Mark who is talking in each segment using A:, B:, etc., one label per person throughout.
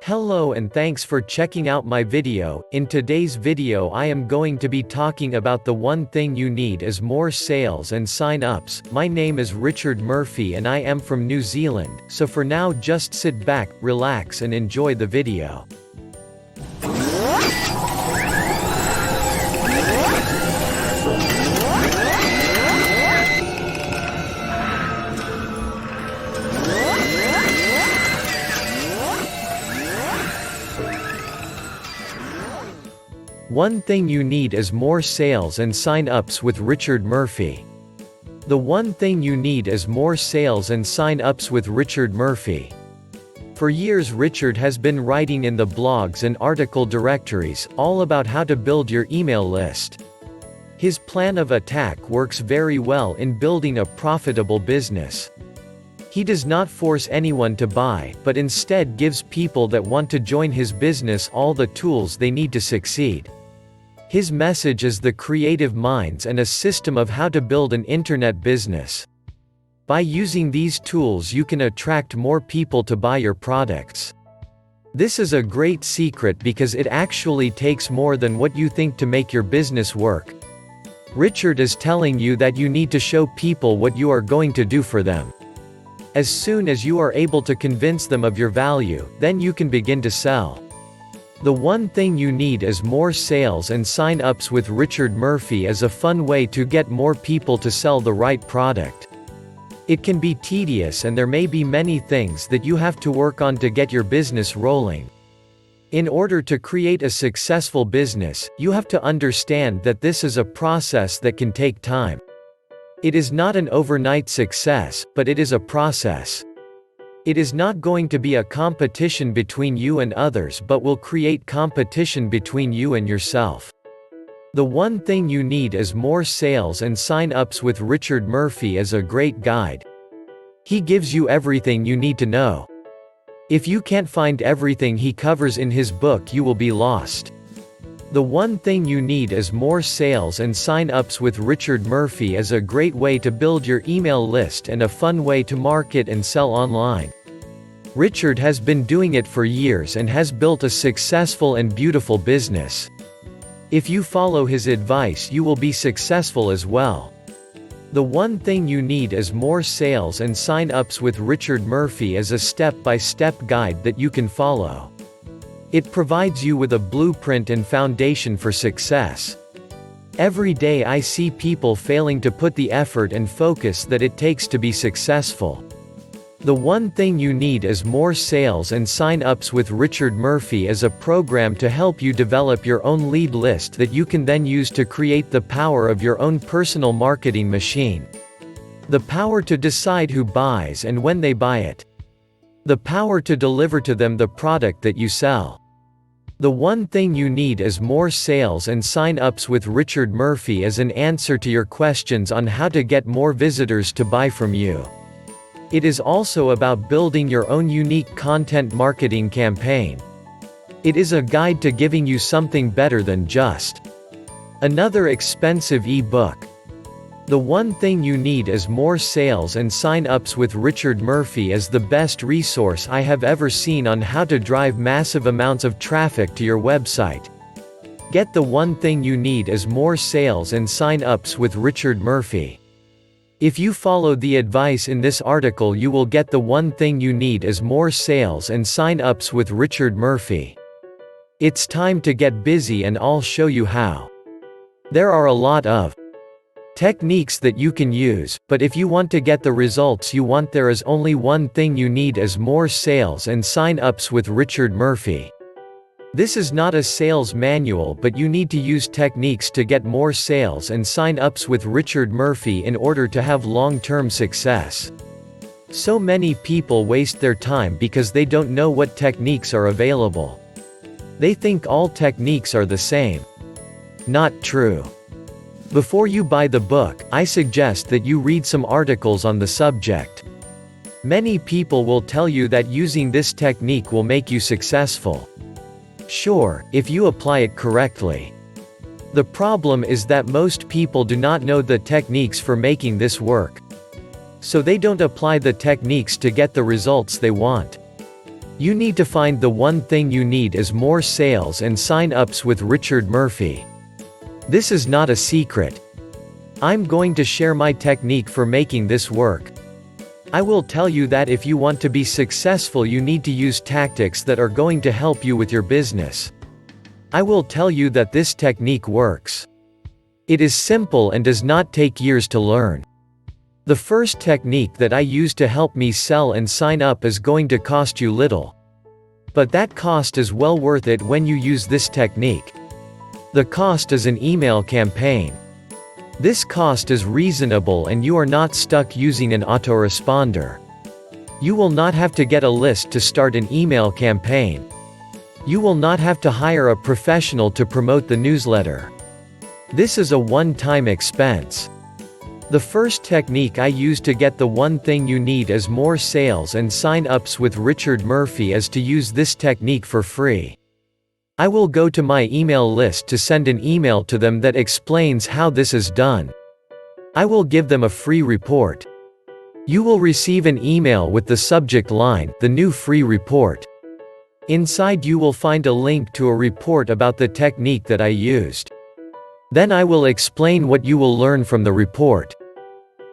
A: Hello and thanks for checking out my video. In today's video I am going to be talking about the one thing you need is more sales and sign-ups. My name is Richard Murphy and I am from New Zealand, so for now just sit back, relax and enjoy the video. One thing you need is more sales and sign-ups with Richard Murphy. The one thing you need is more sales and sign-ups with Richard Murphy. For years Richard has been writing in the blogs and article directories, all about how to build your email list. His plan of attack works very well in building a profitable business. He does not force anyone to buy, but instead gives people that want to join his business all the tools they need to succeed. His message is the creative minds and a system of how to build an internet business. By using these tools you can attract more people to buy your products. This is a great secret because it actually takes more than what you think to make your business work. Richard is telling you that you need to show people what you are going to do for them. As soon as you are able to convince them of your value, then you can begin to sell. The one thing you need is more sales and sign-ups with Richard Murphy is a fun way to get more people to sell the right product. It can be tedious and there may be many things that you have to work on to get your business rolling. In order to create a successful business, you have to understand that this is a process that can take time. It is not an overnight success, but it is a process. It is not going to be a competition between you and others but will create competition between you and yourself. The one thing you need is more sales and sign-ups with Richard Murphy is a great guide. He gives you everything you need to know. If you can't find everything he covers in his book you will be lost. The one thing you need is more sales and sign-ups with Richard Murphy is a great way to build your email list and a fun way to market and sell online. Richard has been doing it for years and has built a successful and beautiful business. If you follow his advice you will be successful as well. The one thing you need is more sales and sign-ups with Richard Murphy is a step-by-step guide that you can follow. It provides you with a blueprint and foundation for success. Every day I see people failing to put the effort and focus that it takes to be successful. The one thing you need is more sales and sign-ups with Richard Murphy is a program to help you develop your own lead list that you can then use to create the power of your own personal marketing machine. The power to decide who buys and when they buy it. The power to deliver to them the product that you sell. The one thing you need is more sales and sign-ups with Richard Murphy as an answer to your questions on how to get more visitors to buy from you. It is also about building your own unique content marketing campaign. It is a guide to giving you something better than just another expensive e-book. The one thing you need is more sales and sign-ups with Richard Murphy is the best resource I have ever seen on how to drive massive amounts of traffic to your website. Get the one thing you need is more sales and sign-ups with Richard Murphy. If you follow the advice in this article you will get the one thing you need is more sales and sign-ups with Richard Murphy. It's time to get busy and I'll show you how. There are a lot of techniques that you can use, but if you want to get the results you want there is only one thing you need is more sales and sign-ups with Richard Murphy. This is not a sales manual but you need to use techniques to get more sales and sign-ups with Richard Murphy in order to have long-term success. So many people waste their time because they don't know what techniques are available. They think all techniques are the same. Not true. Before you buy the book, I suggest that you read some articles on the subject. Many people will tell you that using this technique will make you successful. Sure, if you apply it correctly. The problem is that most people do not know the techniques for making this work. So they don't apply the techniques to get the results they want. You need to find the one thing you need is more sales and sign-ups with Richard Murphy. This is not a secret. I'm going to share my technique for making this work. I will tell you that if you want to be successful, you need to use tactics that are going to help you with your business. I will tell you that this technique works. It is simple and does not take years to learn. The first technique that I use to help me sell and sign up is going to cost you little. But that cost is well worth it when you use this technique. The cost is an email campaign. This cost is reasonable and you are not stuck using an autoresponder. You will not have to get a list to start an email campaign. You will not have to hire a professional to promote the newsletter. This is a one-time expense. The first technique I use to get the one thing you need is more sales and sign-ups with Richard Murphy is to use this technique for free. I will go to my email list to send an email to them that explains how this is done. I will give them a free report. You will receive an email with the subject line, "The new free report." Inside you will find a link to a report about the technique that I used. Then I will explain what you will learn from the report.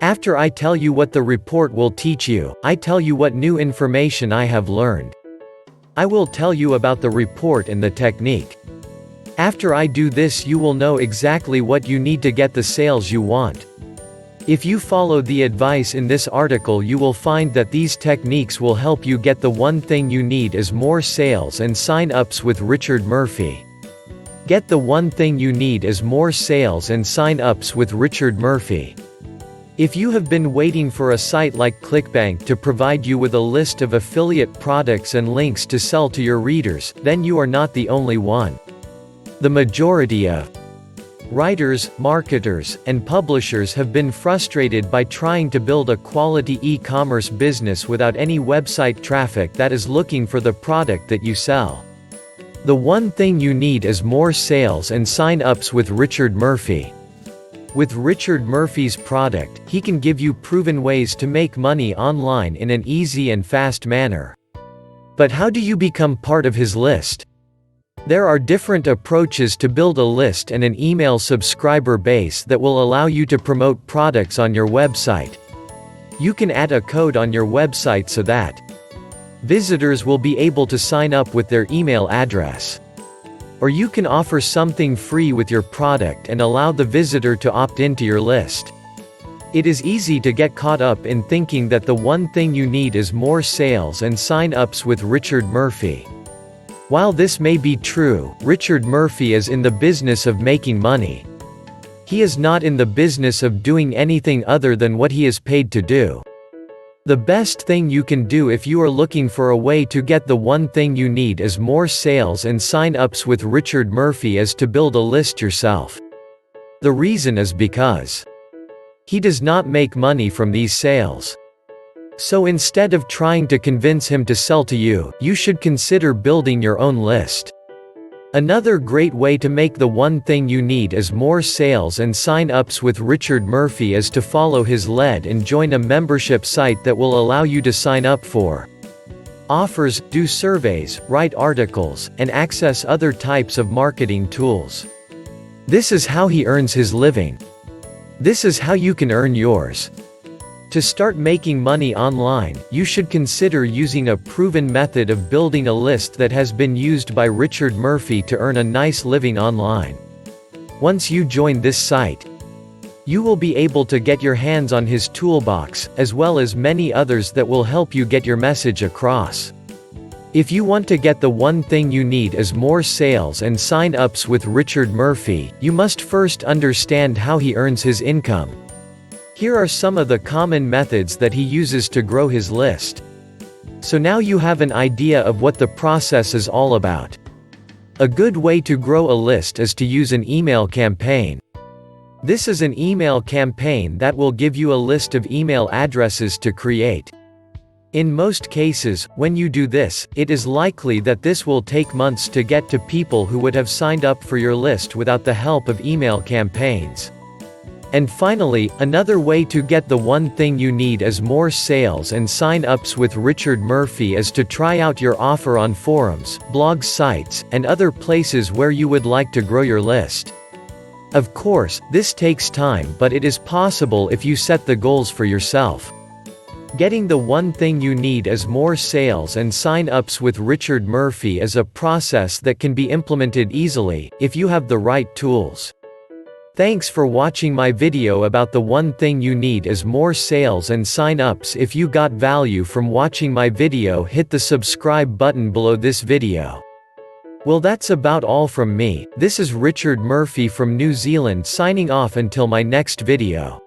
A: After I tell you what the report will teach you, I tell you what new information I have learned. I will tell you about the report and the technique. After I do this, you will know exactly what you need to get the sales you want. If you follow the advice in this article, you will find that these techniques will help you get the one thing you need is more sales and sign-ups with Richard Murphy. Get the one thing you need is more sales and sign-ups with Richard Murphy. If you have been waiting for a site like ClickBank to provide you with a list of affiliate products and links to sell to your readers, then you are not the only one. The majority of writers, marketers, and publishers have been frustrated by trying to build a quality e-commerce business without any website traffic that is looking for the product that you sell. The one thing you need is more sales and sign-ups with Richard Murphy. With Richard Murphy's product, he can give you proven ways to make money online in an easy and fast manner. But how do you become part of his list? There are different approaches to build a list and an email subscriber base that will allow you to promote products on your website. You can add a code on your website so that visitors will be able to sign up with their email address. Or you can offer something free with your product and allow the visitor to opt into your list. It is easy to get caught up in thinking that the one thing you need is more sales and sign-ups with Richard Murphy. While this may be true, Richard Murphy is in the business of making money. He is not in the business of doing anything other than what he is paid to do. The best thing you can do if you are looking for a way to get the one thing you need is more sales and sign-ups with Richard Murphy is to build a list yourself. The reason is because he does not make money from these sales. So instead of trying to convince him to sell to you, you should consider building your own list. Another great way to make the one thing you need is more sales and sign-ups with Richard Murphy is to follow his lead and join a membership site that will allow you to sign up for offers, do surveys, write articles, and access other types of marketing tools. This is how he earns his living. This is how you can earn yours. To start making money online, you should consider using a proven method of building a list that has been used by Richard Murphy to earn a nice living online. Once you join this site, you will be able to get your hands on his toolbox, as well as many others that will help you get your message across. If you want to get the one thing you need is more sales and sign-ups with Richard Murphy, you must first understand how he earns his income. Here are some of the common methods that he uses to grow his list. So now you have an idea of what the process is all about. A good way to grow a list is to use an email campaign. This is an email campaign that will give you a list of email addresses to create. In most cases, when you do this, it is likely that this will take months to get to people who would have signed up for your list without the help of email campaigns. And finally, another way to get the one thing you need as more sales and sign-ups with Richard Murphy is to try out your offer on forums, blog sites, and other places where you would like to grow your list. Of course, this takes time, but it is possible if you set the goals for yourself. Getting the one thing you need as more sales and sign-ups with Richard Murphy is a process that can be implemented easily, if you have the right tools. Thanks for watching my video about the one thing you need as more sales and sign-ups. If you got value from watching my video, hit the subscribe button below this video. Well, that's about all from me. This is Richard Murphy from New Zealand signing off until my next video.